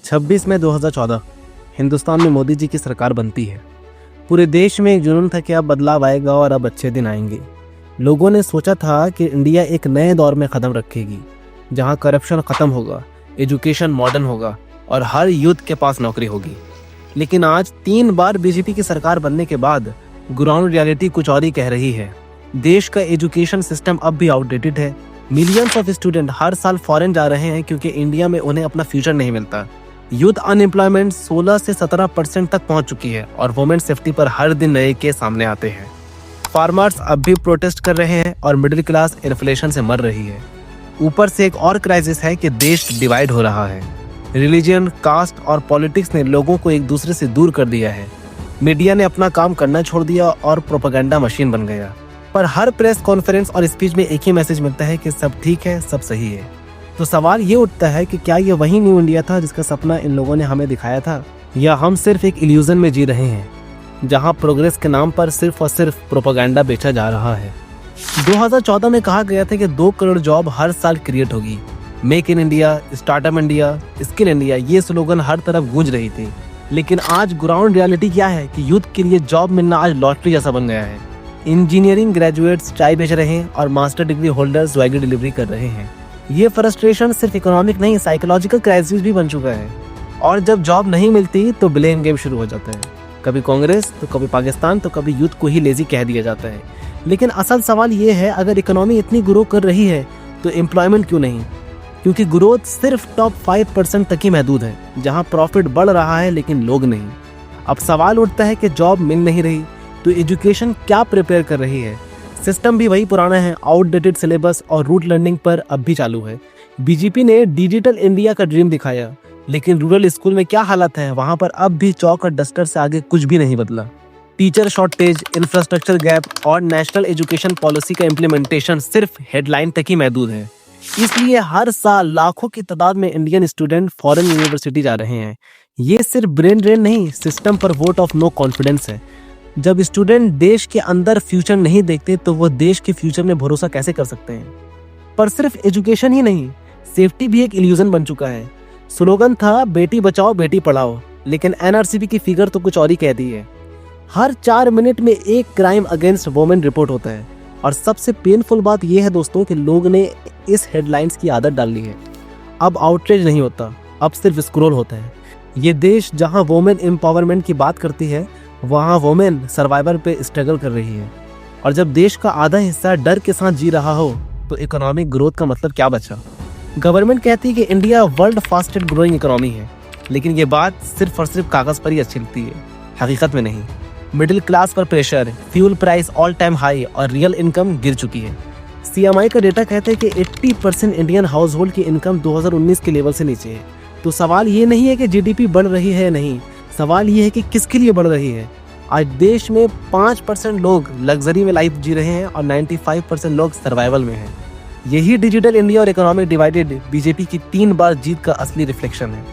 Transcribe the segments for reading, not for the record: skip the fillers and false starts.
26 मई 2014 हिंदुस्तान में मोदी जी की सरकार बनती है। पूरे देश में एक जुनून था कि अब बदलाव आएगा और अब अच्छे दिन आएंगे। लोगों ने सोचा था कि इंडिया एक नए दौर में कदम रखेगी, जहां करप्शन खत्म होगा, एजुकेशन मॉडर्न होगा और हर यूथ के पास नौकरी होगी। लेकिन आज 3 बार बीजेपी की सरकार बनने के बाद ग्राउंड रियलिटी कुछ और ही कह रही है। देश का एजुकेशन सिस्टम अब भी आउटडेटेड है। मिलियंस ऑफ स्टूडेंट हर साल फॉरेन जा रहे हैं क्योंकि इंडिया में उन्हें अपना फ्यूचर नहीं मिलता। यूथ अनएम्प्लॉयमेंट 16 से 17% तक पहुंच चुकी है और वुमेन सेफ्टी पर हर दिन नए केस सामने आते हैं। फार्मर्स अब भी प्रोटेस्ट कर रहे हैं और मिडिल क्लास इन्फ्लेशन से मर रही है। ऊपर से एक और क्राइसिस है कि देश डिवाइड हो रहा है। रिलीजन, कास्ट और पॉलिटिक्स ने लोगों को एक दूसरे से दूर कर दिया है। मीडिया ने अपना काम करना छोड़ दिया और प्रोपेगेंडा मशीन बन गया। पर हर प्रेस कॉन्फ्रेंस और स्पीच में एक ही मैसेज मिलता है कि सब ठीक है, सब सही है। तो सवाल ये उठता है कि क्या ये वही न्यू इंडिया था जिसका सपना इन लोगों ने हमें दिखाया था, या हम सिर्फ एक इल्यूजन में जी रहे हैं जहां प्रोग्रेस के नाम पर सिर्फ और सिर्फ प्रोपेगेंडा बेचा जा रहा है। 2014 में कहा गया था कि 2 करोड़ जॉब हर साल क्रिएट होगी। Make in India, startup India, skill India, ये स्लोगन हर तरफ गूंज रही थी। लेकिन आज ग्राउंड रियलिटी क्या है कि यूथ के लिए जॉब मिलना आज लॉटरी जैसा बन गया है। इंजीनियरिंग ग्रेजुएट्स चाय बेच रहे हैं और master degree holders Swiggy delivery कर रहे हैं। ये फ्रस्ट्रेशन सिर्फ इकोनॉमिक नहीं, साइकोलॉजिकल क्राइसिस भी बन चुका है। और जब जॉब नहीं मिलती तो ब्लेम गेम शुरू हो जाता है। कभी कांग्रेस तो कभी पाकिस्तान तो कभी यूथ को ही लेजी कह दिया जाता है। लेकिन असल सवाल ये है, अगर इकोनॉमी इतनी ग्रो कर रही है तो एम्प्लॉयमेंट क्यों नहीं? क्योंकि ग्रोथ सिर्फ टॉप 5% तक ही महदूद है, जहां प्रॉफिट बढ़ रहा है लेकिन लोग नहीं। अब सवाल उठता है कि जॉब मिल नहीं रही तो एजुकेशन क्या प्रिपेयर कर रही है? सिस्टम भी वही पुराना है, आउटडेटेड सिलेबस और रूट लर्निंग पर अब भी चालू है। बीजेपी ने डिजिटल इंडिया का ड्रीम दिखाया, लेकिन रूरल स्कूल में क्या हालत है, वहां पर अब भी चौक और डस्टर से आगे कुछ भी नहीं बदला। टीचर शॉर्टेज, इंफ्रास्ट्रक्चर गैप और नेशनल एजुकेशन पॉलिसी का इम्प्लीमेंटेशन सिर्फ हेडलाइन तक ही महदूद है। इसलिए हर साल लाखों की तादाद में इंडियन स्टूडेंट फॉरेन यूनिवर्सिटी जा रहे हैं। ये सिर्फ ब्रेन ड्रेन नहीं, सिस्टम पर वोट ऑफ नो कॉन्फिडेंस है। जब स्टूडेंट देश के अंदर फ्यूचर नहीं देखते तो वो देश के फ्यूचर में भरोसा कैसे कर सकते हैं? पर सिर्फ एजुकेशन ही नहीं, सेफ्टी भी एक इल्यूजन बन चुका है। स्लोगन था बेटी बचाओ बेटी पढ़ाओ, लेकिन एनआरसीबी की फिगर तो कुछ और ही कहती है। हर 4 मिनट में एक क्राइम अगेंस्ट वुमेन रिपोर्ट होता है। और सबसे पेनफुल बात यह है दोस्तों कि लोग ने इस हेडलाइंस की आदत डाल ली है। अब आउटरीच नहीं होता, अब सिर्फ स्क्रॉल होता है। ये देश जहां वुमेन एम्पावरमेंट की बात करती है, वहां वुमेन सर्वाइवल पे स्ट्रगल कर रही है। और जब देश का आधा हिस्सा डर के साथ जी रहा हो तो इकोनॉमिक ग्रोथ का मतलब क्या बचा? गवर्नमेंट कहती है कि India world fastest growing economy है, लेकिन ये बात सिर्फ और सिर्फ कागज पर ही अच्छी लगती है, हकीकत में नहीं। मिडिल क्लास पर pressure, fuel price all time high और रियल इनकम गिर चुकी है। CMI का डेटा कहता है कि 80% इंडियन हाउस होल्ड की इनकम 2019 के लेवल से नीचे है। तो सवाल ये नहीं है कि GDP बढ़ रही है या नहीं, सवाल ये है कि किसके लिए बढ़ रही है। आज देश में 5% लोग लग्जरी में लाइफ जी रहे हैं और 95% लोग सर्वाइवल में हैं। यही डिजिटल इंडिया और इकोनॉमिक डिवाइडेड बीजेपी की 3 बार जीत का असली रिफ्लेक्शन है।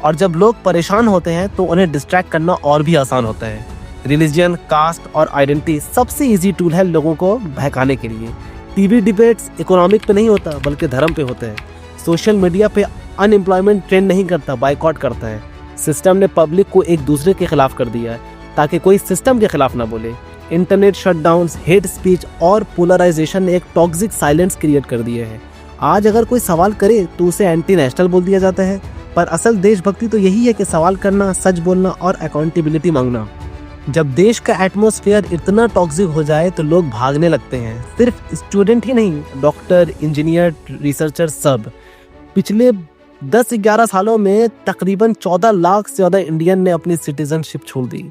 और जब लोग परेशान होते हैं तो उन्हें डिस्ट्रैक्ट करना और भी आसान होता है। रिलीजन, कास्ट और आइडेंटिटी सबसे इजी टूल है लोगों को बहकाने के लिए। टीवी डिबेट्स इकोनॉमिक पे नहीं होता बल्कि धर्म पे होता है। सोशल मीडिया पे अनएम्प्लॉयमेंट ट्रेंड नहीं करता, बाइकआउट करता है। सिस्टम ने पब्लिक को एक दूसरे के खिलाफ कर दिया है ताकि कोई सिस्टम के खिलाफ ना बोले। इंटरनेट शटडाउन्स, हेट स्पीच और पोलराइजेशन ने एक टॉक्सिक साइलेंस क्रिएट कर दिया है। आज अगर कोई सवाल करे तो उसे एंटी नेशनल बोल दिया जाता है। पर असल देशभक्ति तो यही है कि सवाल करना, सच बोलना और अकाउंटेबिलिटी मांगना। जब देश का एटमॉस्फेयर इतना टॉक्सिक हो जाए तो लोग भागने लगते हैं। सिर्फ स्टूडेंट ही नहीं, डॉक्टर, इंजीनियर, रिसर्चर सब। पिछले 10-11 सालों में तकरीबन 14 लाख से ज़्यादा इंडियन ने अपनी सिटीजनशिप छोड़ दी।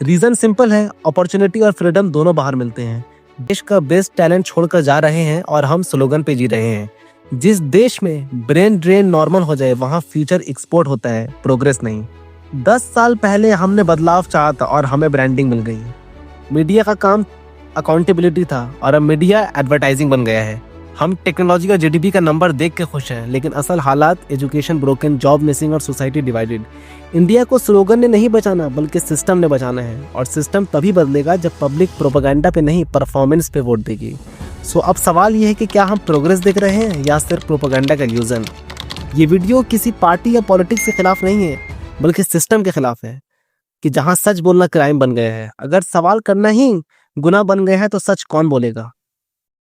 रीज़न सिंपल है, अपॉर्चुनिटी और फ्रीडम दोनों बाहर मिलते हैं। देश का बेस्ट टैलेंट छोड़कर जा रहे हैं और हम स्लोगन पे जी रहे हैं। जिस देश में ब्रेन ड्रेन नॉर्मल हो जाए वहाँ फ्यूचर एक्सपोर्ट होता है, प्रोग्रेस नहीं। 10 साल पहले हमने बदलाव चाहा था और हमें ब्रांडिंग मिल गई। मीडिया का काम अकाउंटेबिलिटी था और अब मीडिया एडवर्टाइजिंग बन गया है। हम टेक्नोलॉजी का GDP का नंबर देख के खुश हैं, लेकिन असल हालात एजुकेशन ब्रोकन, जॉब मिसिंग और सोसाइटी डिवाइडेड। इंडिया को स्लोगन ने नहीं बचाना बल्कि सिस्टम ने बचाना है। और सिस्टम तभी बदलेगा जब पब्लिक प्रोपेगेंडा पे नहीं, परफॉर्मेंस पे वोट देगी। सो अब सवाल ये है कि क्या हम प्रोग्रेस देख रहे हैं या सिर्फ प्रोपेगेंडा का इल्यूजन? ये वीडियो किसी पार्टी या पॉलिटिक्स के खिलाफ नहीं है, बल्कि सिस्टम के खिलाफ है कि जहां सच बोलना क्राइम बन गया है। अगर सवाल करना ही गुनाह बन गया है तो सच कौन बोलेगा?